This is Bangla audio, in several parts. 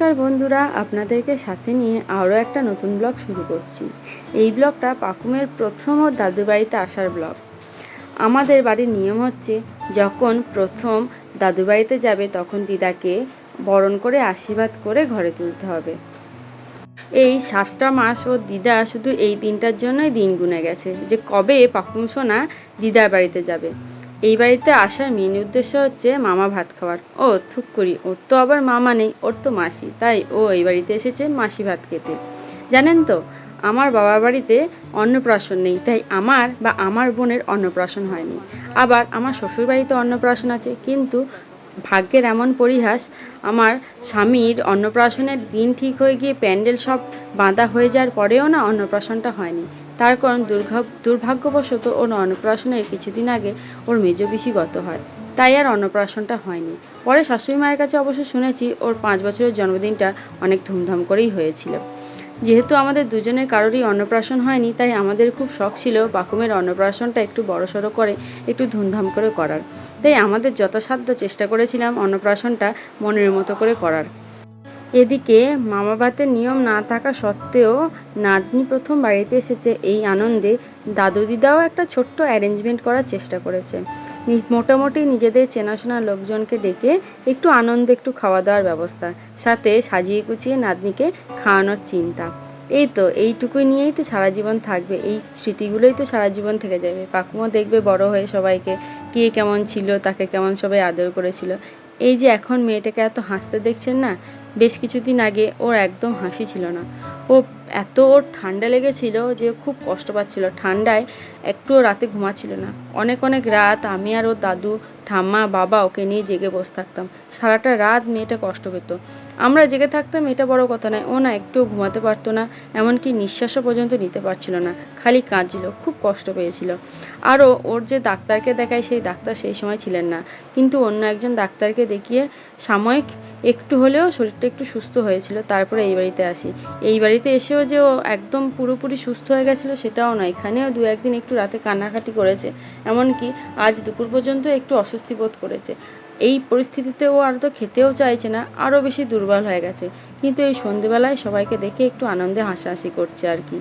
নমস্কার বন্ধুরা, আপনাদেরকে সাথে নিয়ে আরও একটা নতুন ব্লগ শুরু করছি। এই ব্লগটা পাকুমের প্রথম ওর দাদুর বাড়িতে আসার ব্লগ। আমাদের বাড়ির নিয়ম হচ্ছে, যখন প্রথম দাদুর বাড়িতে যাবে তখন দিদাকে বরণ করে আশীর্বাদ করে ঘরে তুলতে হবে। এই 7টা মাস ও দিদা শুধু এই দিনটার জন্যই দিন গুনে গেছে যে কবে পাকুম সোনা দিদার বাড়িতে যাবে। এই বাড়িতে আসার মেন উদ্দেশ্য হচ্ছে মামা ভাত খাওয়ার। ও থুক করি, ওর তো আবার মামা নেই, ওর তো মাসি, তাই ও এই বাড়িতে এসেছে মাসি ভাত খেতে। জানেন তো, আমার বাবার বাড়িতে অন্নপ্রাশন নেই, তাই আমার বা আমার বোনের অন্নপ্রাশন হয়নি। আবার আমার শ্বশুর বাড়িতে অন্নপ্রাশন আছে, কিন্তু ভাগ্যের এমন পরিহাস, আমার স্বামীর অন্নপ্রাশনের দিন ঠিক হয়ে গিয়ে প্যান্ডেল সব বাঁধা হয়ে যাওয়ার পরেও না অন্নপ্রাশনটা হয়নি। তার কারণ দুর্ভাগ্যবশত ওর অন্নপ্রাশনের কিছুদিন আগে ওর মেজ পিসি গত হয়, তাই আর অন্নপ্রাশনটা হয়নি। পরে শাশুড়ি মায়ের কাছে অবশ্য শুনেছি ওর 5 বছরের জন্মদিনটা অনেক ধুমধাম করেই হয়েছিল। যেহেতু আমাদের দুজনের কারোরই অন্নপ্রাশন হয়নি, তাই আমাদের খুব শখ ছিল পাকুমের অন্নপ্রাশনটা একটু বড়সড় করে, একটু ধুমধাম করে করার। তাই আমাদের যথাসাধ্য চেষ্টা করেছিলাম অন্নপ্রাশনটা মনের মতো করে করার। এদিকে মামা ভাতের নিয়ম না থাকা সত্ত্বেও নাতনি প্রথম বাড়িতে এসেছে, এই আনন্দে দাদু দিদাও একটা ছোট্ট অ্যারেঞ্জমেন্ট করার চেষ্টা করেছে। মোটামুটি নিজেদের চেনাশোনা লোকজনকে ডেকে একটু আনন্দে একটু খাওয়া দাওয়ার ব্যবস্থা, সাথে সাজিয়ে গুছিয়ে নাতনিকে খাওয়ানোর চিন্তা। এই তো এইটুকুই নিয়েই তো সারা জীবন থাকবে, এই স্মৃতিগুলোই তো সারা জীবন থেকে যাবে। পাকুমও দেখবে বড় হয়ে সবাইকে, কে কেমন ছিল, তাকে কেমন সবাই আদর করেছিল। এই যে এখন মেয়েটাকে এত হাসতে দেখছেন না, বেশ কিছুদিন আগে ওর একদম হাসি ছিল না। ওর ঠান্ডা লেগেছিল যে খুব কষ্ট পাচ্ছিল, ঠান্ডায় একটুও রাতে ঘুমাচ্ছিল না। অনেক রাত আমি আর ওর দাদু, ঠাম্মা, বাবা ওকে নিয়ে জেগে বসে থাকতাম। সারাটা রাত মেয়েটা কষ্ট পেত। আমরা জেগে থাকতাম এটা বড় কথা নয়, ও না একটুও ঘুমাতে পারতো না, এমনকি নিঃশ্বাসও পর্যন্ত নিতে পারছিল না, খালি কাঁদছিল, খুব কষ্ট পেয়েছিল। আরও ওর যে ডাক্তারকে দেখায় সেই ডাক্তার সেই সময় ছিলেন না, কিন্তু অন্য একজন ডাক্তারকে দেখিয়ে সাময়িক একটু হলেও শরীরটা একটু সুস্থ হয়েছিল। তারপরে এই বাড়িতে আসি। এই বাড়িতে এসেও যে ও একদম পুরোপুরি সুস্থ হয়ে গেছিলো সেটাও নয়, এখানেও 2-1 দিন একটু রাতে কান্নাকাটি করেছে, এমনকি আজ দুপুর পর্যন্ত একটু অস্বস্তি বোধ করেছে। এই পরিস্থিতিতে ও আর তো খেতেও চাইছে না, আরও বেশি দুর্বল হয়ে গেছে, কিন্তু এই সন্ধেবেলায় সবাইকে দেখে একটু আনন্দে হাসাহাসি করছে আর কি।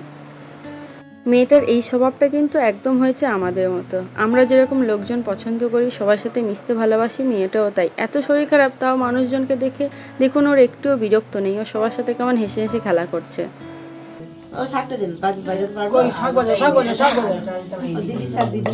মেয়েটার এই স্বভাবটা কিন্তু একদম হয়েছে আমাদের মতো। আমরা যেরকম লোকজন পছন্দ করি, সবার সাথে মিশতে ভালোবাসি, মেয়েটাও তাই। এত শরীর খারাপ তাও মানুষজনকে দেখে দেখুন ওর একটুও বিরক্ত নেই, ও সবার সাথে কেমন হেসে হেসে খেলা করছে। ও শাকটা দিন বাজাতে পারবো। শাক বাজা দিদি শাক দিদি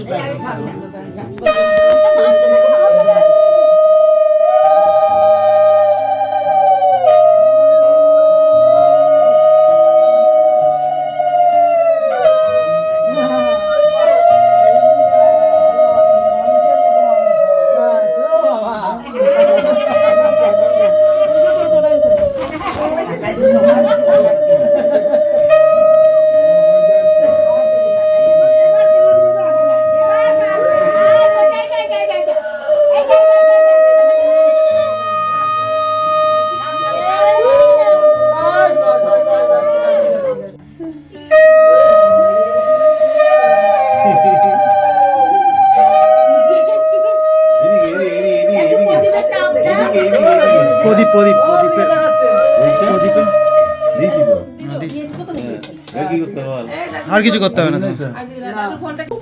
আর কিছু করতে হবে না,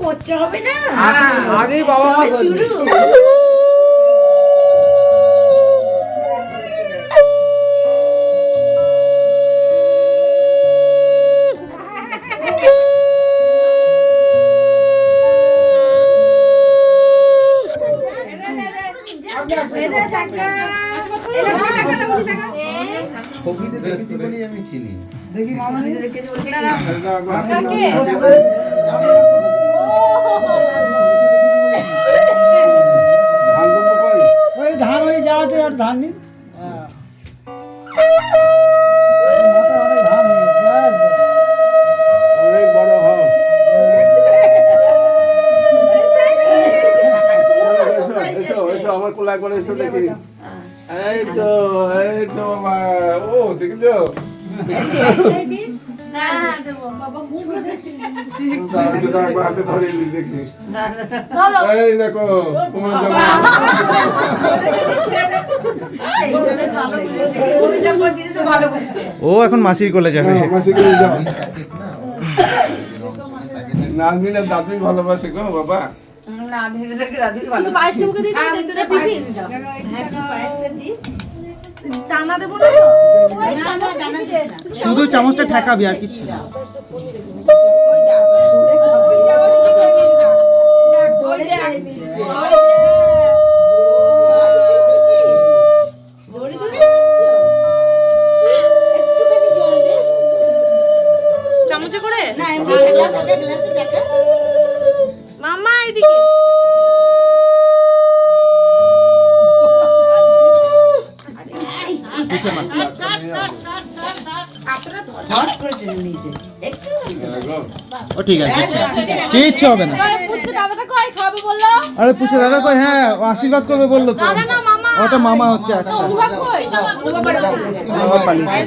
করতে হবে না, আগেই বাবা মা শুরু। ছবিতে দেখেছি বলেই আমি চিনি। দেখি ধান হয়ে যাওয়াতে আর ধান নেই। অনেক বড় হয়। আমার কোলা করে এসে দেখি। এই তো ও দেখেছো। একবার হাতে ধরে নিই দেখি এই দেখো তোমার জামা ও এখন মাসির কোলে যাবে। মাসি করে যাও নাজমিনের দাদুই ভালোবাসে গো বাবা শুধু পায়েসটা মুখে দিতে একটু না পিসি টানা দেবো না তো ওই চামচটা দিতে শুধু চামচটা ঠেকাবি আর কিচ্ছু না। চামচে করে না এমনি গ্লাসে টাকা মাম্মা এদিকে হস করে টেনে নিয়েছে একটু ও ঠিক আছে কিচ্ছু হবে না। পুচকে দাদাটা কই খাবে বললো আরে পুছে দাদা কই, হ্যাঁ ও আশীর্বাদ করবে বললো তো। দাদা না মামা ওটা মামা হচ্ছে একটা। অনুভব কই অনুভব করে বাবা পালিয়েছে।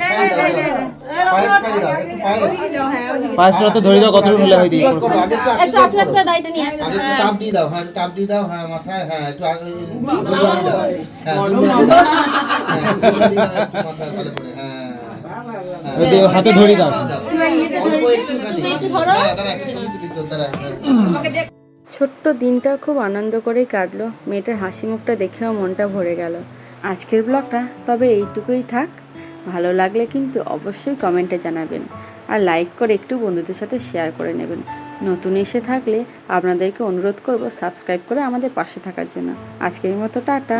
পায়েসটা তো ধরে দাও, কতটুকু হলে হয় দিই। একটু আশীর্বাদ করে দাইটা নিয়ে তাপ দিয়ে দাও, হ্যাঁ তাপ দিয়ে দাও, হ্যাঁ মাথায়, হ্যাঁ একটু আগে দুর্গা দিয়ে দাও, হ্যাঁ দুর্গা দিয়ে দাও, হ্যাঁ দুর্গা দিয়ে দাও একটু মাথায় ভালো করে, হ্যাঁ ওই দিয়ে হাতে ধরে দাও। অল্প একটুখানি, দাঁড়া দাঁড়া একটা ছবি তুলি তো, দাঁড়া, হ্যাঁ। ছোট্ট দিনটা খুব আনন্দ করেই কাটলো। মেয়েটার হাসি মুখটা দেখেও মনটা ভরে গেল। আজকের ব্লগটা তবে এইটুকুই থাক। ভালো লাগলে কিন্তু অবশ্যই কমেন্টে জানাবেন, আর লাইক করে একটু বন্ধুদের সাথে শেয়ার করে নেবেন। নতুন এসে থাকলে আপনাদেরকে অনুরোধ করব সাবস্ক্রাইব করে আমাদের পাশে থাকার জন্য। আজকের মতো টাটা।